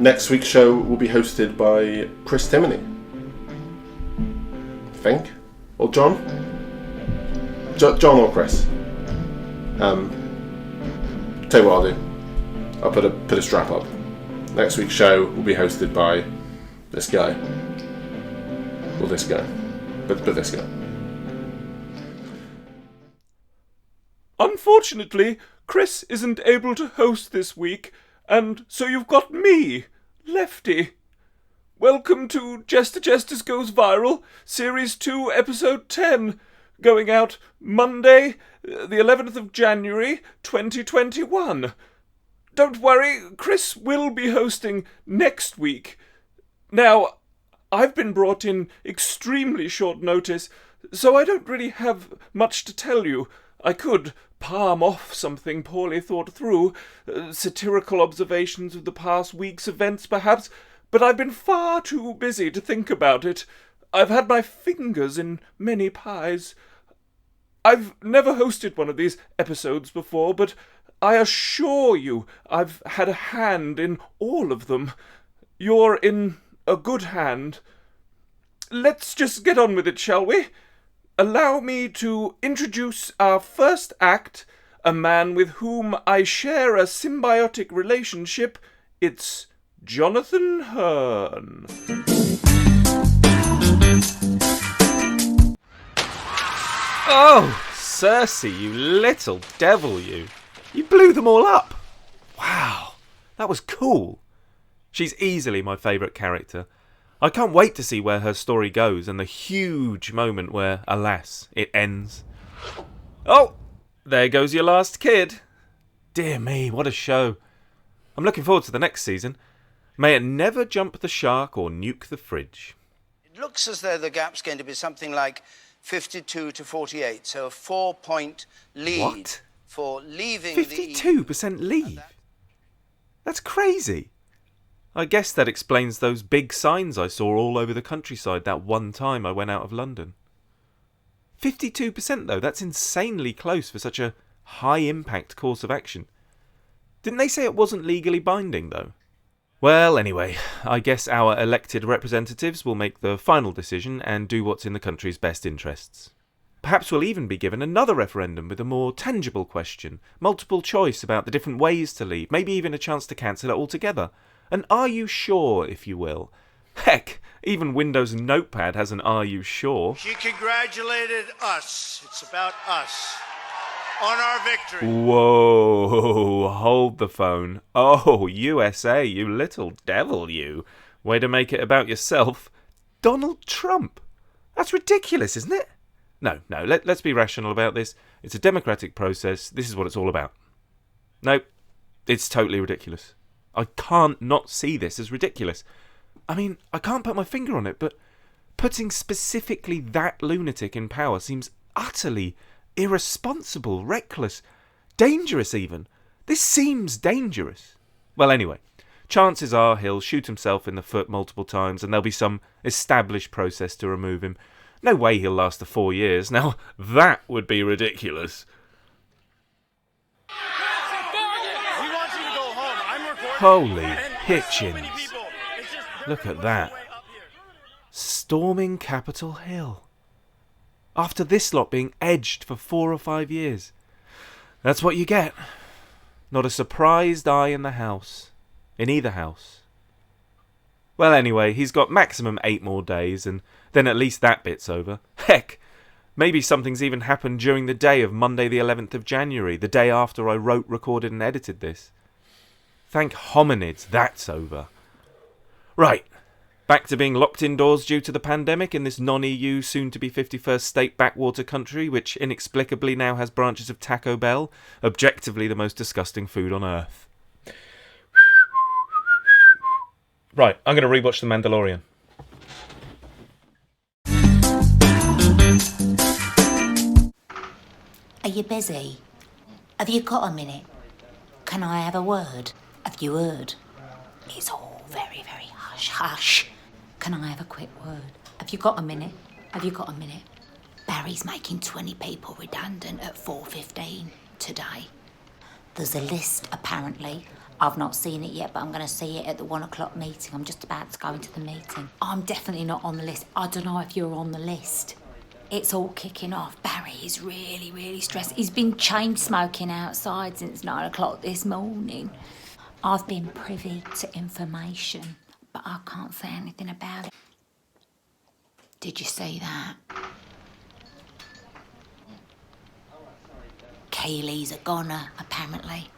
Next week's show will be hosted by Chris Timoney. I think. Or John? John or Chris. Tell you what I'll do. I'll put a strap up. Next week's show will be hosted by this guy. Or this guy. But this guy. Unfortunately, Chris isn't able to host this week, and so you've got me, Lefty. Welcome to Jester Jesters Goes Viral, Series 2, Episode 10, going out Monday, the 11th of January, 2021. Don't worry, Chris will be hosting next week. Now, I've been brought in extremely short notice, so I don't really have much to tell you. I could palm off something poorly thought through, satirical observations of the past week's events perhaps, but I've been far too busy to think about it. I've had my fingers in many pies. I've never hosted one of these episodes before, but I assure you I've had a hand in all of them. You're in a good hand. Let's just get on with it, shall we? Allow me to introduce our first act, a man with whom I share a symbiotic relationship. It's Jonathan Hearn. Oh, Cersei, you little devil, you. You blew them all up. Wow, that was cool. She's easily my favourite character. I can't wait to see where her story goes and the huge moment where, alas, it ends. Oh, there goes your last kid. Dear me, what a show. I'm looking forward to the next season. May it never jump the shark or nuke the fridge. It looks as though the gap's going to be something like 52 to 48, so a 4-point lead. What? For leaving 52% leave? That's crazy. I guess that explains those big signs I saw all over the countryside that one time I went out of London. 52% though, that's insanely close for such a high-impact course of action. Didn't they say it wasn't legally binding though? Well, anyway, I guess our elected representatives will make the final decision and do what's in the country's best interests. Perhaps we'll even be given another referendum with a more tangible question, multiple choice about the different ways to leave, maybe even a chance to cancel it altogether. An "Are you sure?" if you will. Heck, even Windows Notepad has an "Are you sure?" She congratulated us. It's about us. On our victory. Whoa, hold the phone. Oh, USA, you little devil, you. Way to make it about yourself. Donald Trump. That's ridiculous, isn't it? No, let's be rational about this. It's a democratic process. This is what it's all about. No, it's totally ridiculous. I can't not see this as ridiculous. I mean, I can't put my finger on it, but putting specifically that lunatic in power seems utterly irresponsible, reckless, dangerous even. This seems dangerous. Well, anyway, chances are he'll shoot himself in the foot multiple times and there'll be some established process to remove him. No way he'll last the 4 years. Now, that would be ridiculous. Holy Hitchens. Look at that. Storming Capitol Hill. After this lot being edged for 4 or 5 years. That's what you get. Not a surprised eye in the house. In either house. Well, anyway, he's got maximum 8 more days, and then at least that bit's over. Heck, maybe something's even happened during the day of Monday the 11th of January, the day after I wrote, recorded and edited this. Thank hominids, that's over. Right, back to being locked indoors due to the pandemic in this non-EU, soon-to-be 51st state backwater country, which inexplicably now has branches of Taco Bell, objectively the most disgusting food on earth. Right, I'm going to rewatch The Mandalorian. Are you busy? Have you got a minute? Can I have a word? Have you heard? It's all very, very hush-hush. Can I have a quick word? Have you got a minute? Have you got a minute? Barry's making 20 people redundant at 4:15 today. There's a list, apparently, I've not seen it yet, but I'm going to see it at the 1 o'clock meeting. I'm just about to go into the meeting. I'm definitely not on the list. I don't know if you're on the list. It's all kicking off. Barry is really, really stressed. He's been chain smoking outside since 9 o'clock this morning. I've been privy to information, but I can't say anything about it. Did you see that? Keely's a goner, apparently.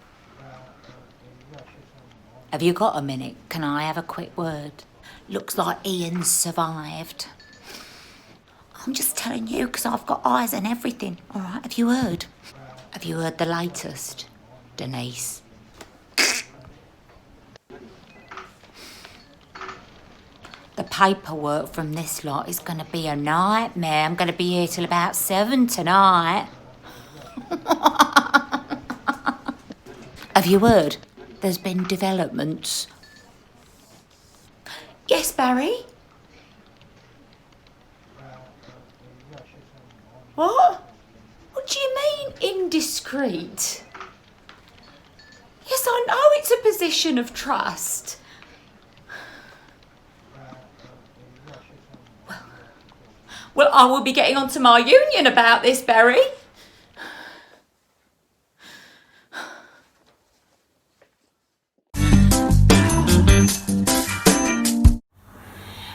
Have you got a minute? Can I have a quick word? Looks like Ian's survived. I'm just telling you because I've got eyes and everything, all right? Have you heard? Have you heard the latest, Denise? The paperwork from this lot is going to be a nightmare. I'm going to be here till about 7 tonight. Have you heard? There's been developments. Yes, Barry? What? What do you mean, indiscreet? Yes, I know it's a position of trust. Well, I will be getting onto my union about this, Barry.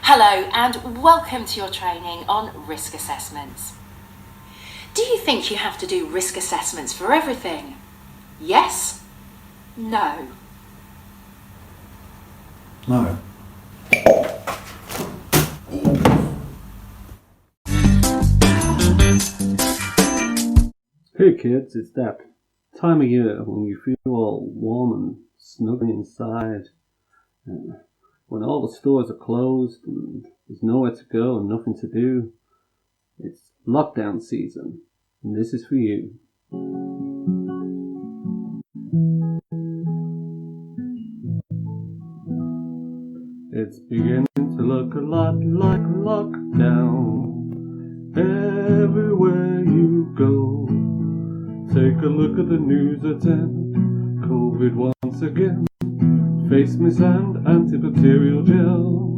Hello and welcome to your training on risk assessments. Do you think you have to do risk assessments for everything? Yes? No? No. Hey kids, it's that time of year when you feel all warm and snug inside. When all the stores are closed and there's nowhere to go and nothing to do. It's lockdown season, and this is for you. It's beginning to look a lot like lockdown everywhere you go. Take a look at the news at 10. COVID once again. Face mist and antibacterial gel.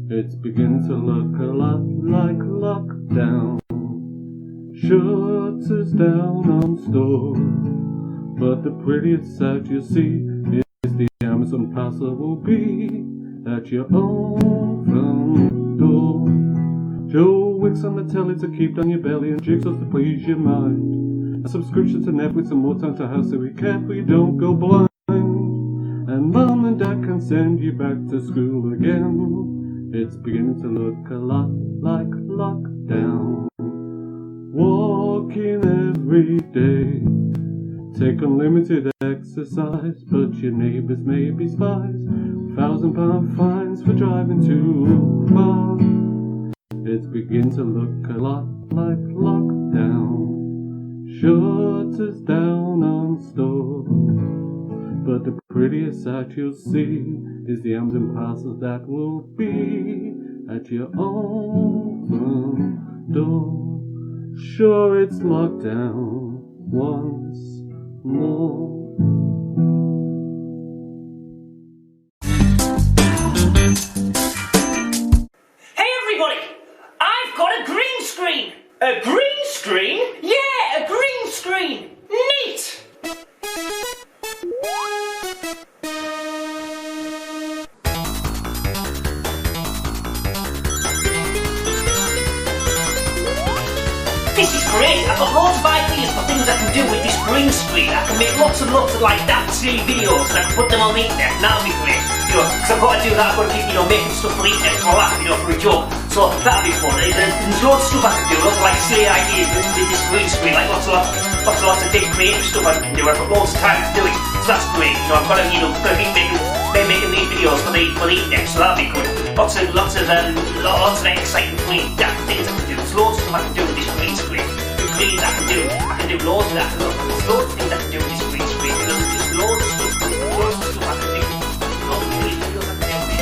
It's beginning to look a lot like lockdown. Shutters down on stores, but the prettiest sight you'll see is the Amazon parcel will be at your own front door. Joe Wicks on the telly to keep down your belly and jigsaws to please your mind. A subscription to Netflix and more time to house so we careful you don't go blind. And Mom and Dad can send you back to school again. It's beginning to look a lot like lockdown. Walking every day. Take unlimited exercise, but your neighbours may be spies. £1,000 fines for driving too far. It's beginning to look a lot like lockdown. Shutters down on stores, but the prettiest sight you'll see is the Amazon parcels that will be at your own front door. Sure, it's lockdown once more. Hey everybody! I've got a green screen! A green screen? Yeah, a green screen! Neat! This is great. I've got loads of ideas for things I can do with this green screen. I can make lots and lots of like daft silly videos and I can put them on the internet. That'll be great. You know, because I've got to do that. I've got to keep, making stuff for the internet for that, for a joke. So that'll be fun. There's loads of stuff I can do. Lots of like silly ideas with this green screen. Like lots of big creative stuff I can do. I've got loads of time to do it. So that's great. I've got to, keep making these videos for the internet. So that'll be good. Lots of exciting free daft things I can do. There's loads of stuff I can do with this green screen. I can do loads of that. There's loads of things I can do with this green screen. There's loads of stuff I can do. Loads of green videos I can do.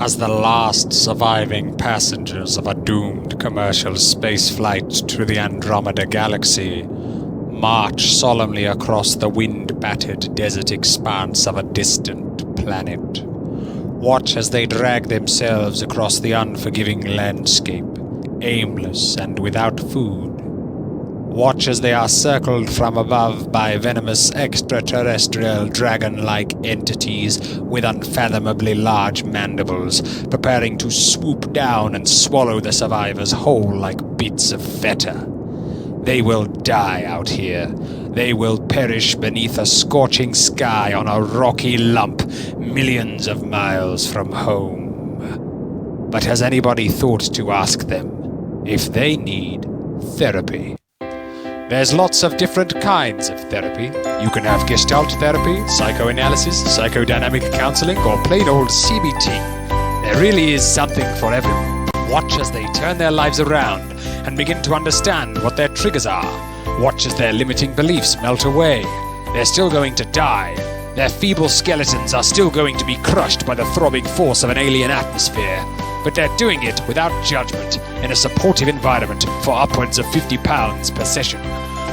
as the last surviving passengers of a doomed commercial spaceflight to the Andromeda Galaxy march solemnly across the wind-battered desert expanse of a distant planet. Watch as they drag themselves across the unforgiving landscape, aimless and without food. Watch as they are circled from above by venomous extraterrestrial dragon-like entities with unfathomably large mandibles, preparing to swoop down and swallow the survivors whole like bits of feta. They will die out here. They will perish beneath a scorching sky on a rocky lump millions of miles from home. But has anybody thought to ask them if they need therapy? There's lots of different kinds of therapy. You can have Gestalt therapy, psychoanalysis, psychodynamic counseling, or plain old CBT. There really is something for everyone. Watch as they turn their lives around and begin to understand what their triggers are. Watch as their limiting beliefs melt away. They're still going to die. Their feeble skeletons are still going to be crushed by the throbbing force of an alien atmosphere. But they're doing it without judgment, in a supportive environment for upwards of £50 per session.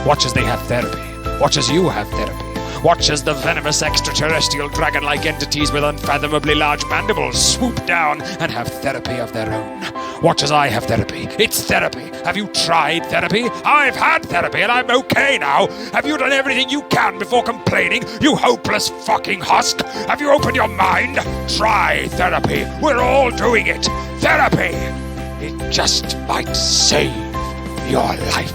Watch as they have therapy. Watch as you have therapy. Watch as the venomous extraterrestrial dragon-like entities with unfathomably large mandibles swoop down and have therapy of their own. Watch as I have therapy. It's therapy. Have you tried therapy? I've had therapy and I'm okay now. Have you done everything you can before complaining, you hopeless fucking husk? Have you opened your mind? Try therapy. We're all doing it. Therapy. It just might save your life.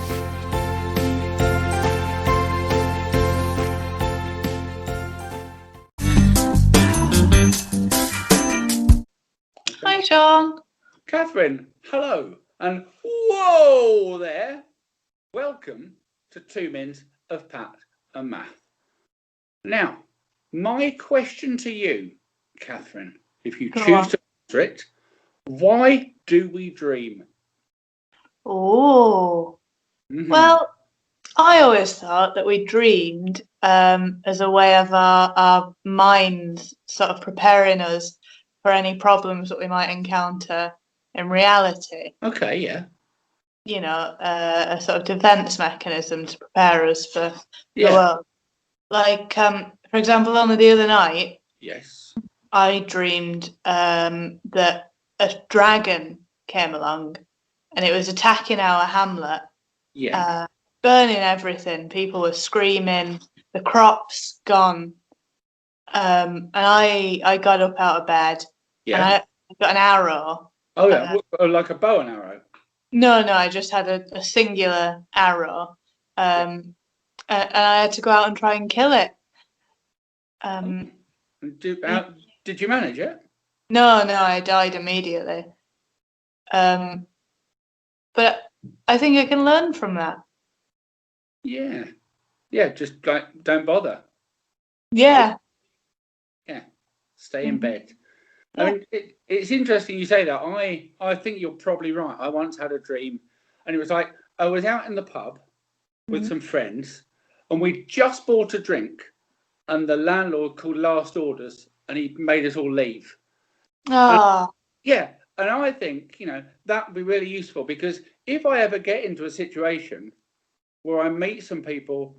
Hi, John. Catherine, hello. And whoa there. Welcome to 2 Minutes of Pat and Math. Now, my question to you, Catherine, if you choose to answer it, why do we dream? Oh. Well, I always thought that we dreamed as a way of our minds sort of preparing us for any problems that we might encounter in reality. Okay, yeah. You know, a sort of defense mechanism to prepare us for the world. Like, for example, on the other night, yes, I dreamed that a dragon came along and it was attacking our hamlet. Yeah. Burning everything. People were screaming. The crops gone. And I got up out of bed. Yeah. And I got an arrow. Oh yeah, like a bow and arrow. No, I just had a singular arrow. And I had to go out and try and kill it. Did you manage it? No, I died immediately. But I think I can learn from that. Yeah, just like don't bother. Yeah. Stay in bed. I mean, it's interesting you say that. I think you're probably right. I once had a dream, and it was like I was out in the pub with some friends, and we just bought a drink, and the landlord called last orders, and he made us all leave. Oh. And I think, that would be really useful, because if I ever get into a situation where I meet some people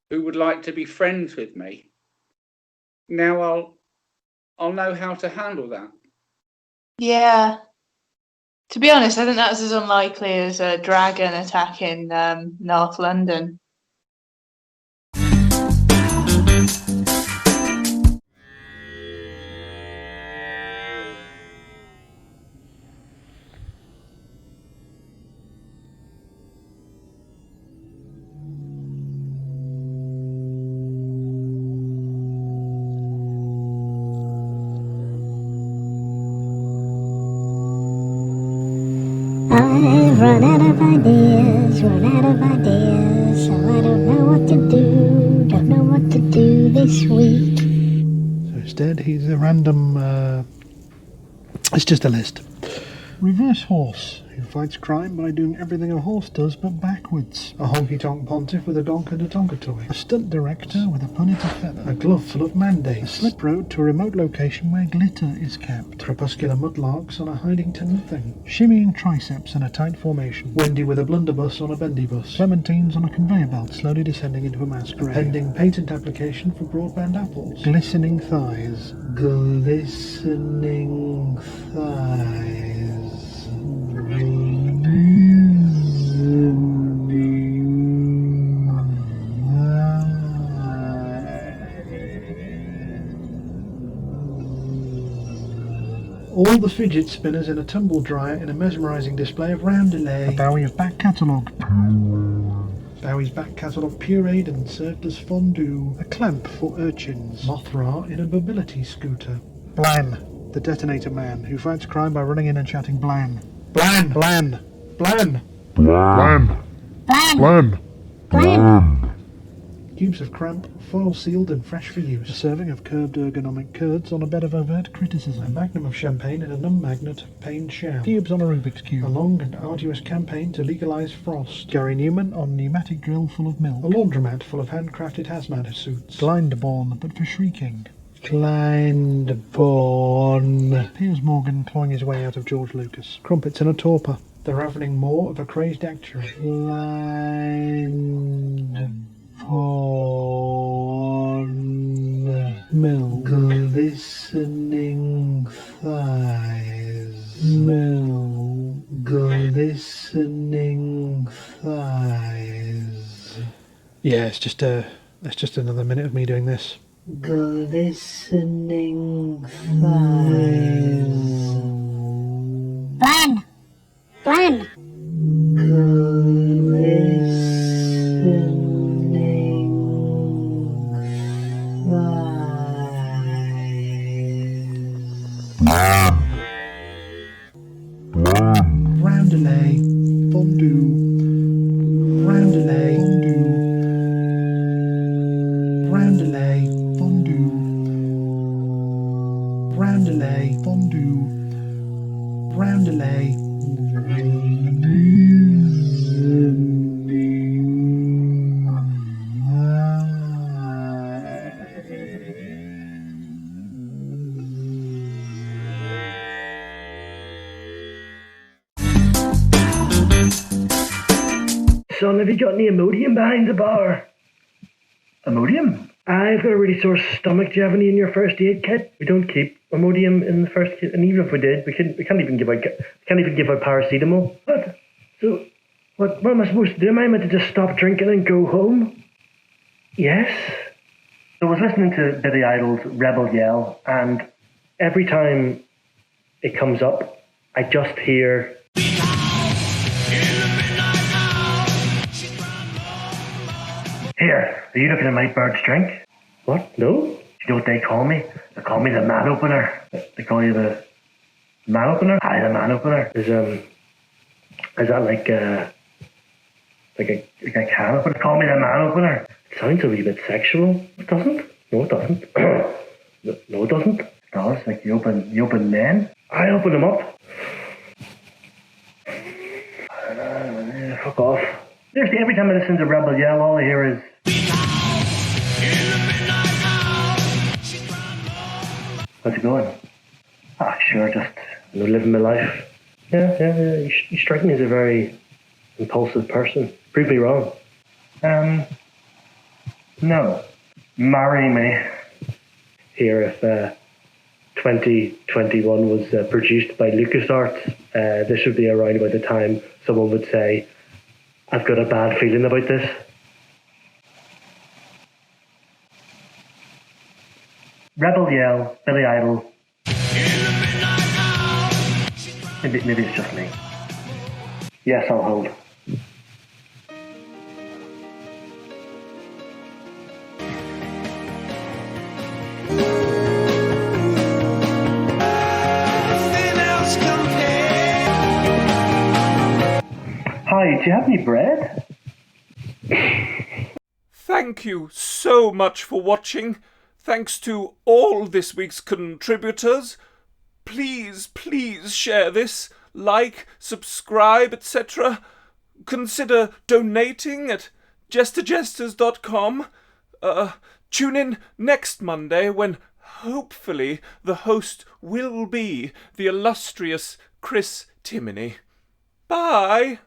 who would like to be friends with me, now I'll know how to handle that. Yeah. To be honest, I think that's as unlikely as a dragon attacking North London. I've run out of ideas, so I don't know what to do this week. So instead, he's a random, it's just a list. Reverse horse, who fights crime by doing everything a horse does but backwards. A honky-tonk pontiff with a donk and a tonka toy. A stunt director with a punneted feather. A glove full of mandates. A slip road to a remote location where glitter is kept. Crepuscular mudlarks on a hiding to nothing. Shimmying triceps in a tight formation. Wendy with a blunderbuss on a bendy bus. Clementines on a conveyor belt slowly descending into a masquerade. Pending patent application for broadband apples. Glistening thighs. Glistening thighs. All the fidget spinners in a tumble dryer in a mesmerising display of roundelay. A Bowie of back catalogue. Bowie's back catalogue pureed and served as fondue. A clamp for urchins. Mothra in a mobility scooter. Blan, the detonator man, who fights crime by running in and shouting Blan. Blan! Blan! Blan! Blan! Blan! Blan! Cubes of cramp, foil sealed and fresh for use. A serving of curved ergonomic curds on a bed of overt criticism. A magnum of champagne in a non-magnet paned shell. Cubes on a Rubik's Cube. A long and arduous campaign to legalise frost. Gary Newman on pneumatic drill full of milk. A laundromat full of handcrafted hazmat suits. Glyndebourne, but for shrieking. Glyndebourne. Piers Morgan clawing his way out of George Lucas. Crumpets in a torpor. The ravening maw of a crazed actuary. Glyndebourne. Milk. Glistening thighs. Milk. Glistening thighs. Yeah, it's just another minute of me doing this. Glistening thighs. Blan! Blan! Roundelay, fondue, roundelay, fondue, roundelay, fondue, roundelay, fondue, roundelay. Son, have you got any Imodium behind the bar? Imodium? I've got a really sore stomach. Do you have any in your first aid kit? We don't keep Imodium in the first kit, and even if we did, we can't even give out paracetamol. What? So, what am I supposed to do? Am I meant to just stop drinking and go home? Yes. So I was listening to Billy Idol's Rebel Yell, and every time it comes up, I just hear. Here, are you looking at my bird's drink? What? No? Do you know what they call me? They call me the man opener. They call you the man opener? Aye, the man opener. Is that like a can opener? They call me the man opener. It sounds a wee bit sexual. It doesn't. No, it doesn't. No, it doesn't. It does. Like you open men. I open them up. Fuck off. Seriously, every time I listen to Rebel Yell, all I hear is. How's it going? Ah, sure, just living my life. Yeah. You strike me as a very impulsive person. Prove me wrong. No. Marry me. Here, if 2021 was produced by LucasArts, this would be around about the time someone would say, I've got a bad feeling about this. Rebel Yell, Billy Idol. Maybe it's just me. Yes, I'll hold. Hi, do you have any bread? Thank you so much for watching. Thanks to all this week's contributors. Please share this. like, subscribe, etc. Consider donating at jesterjesters.com. Tune in next Monday when hopefully the host will be the illustrious Chris Timoney. Bye!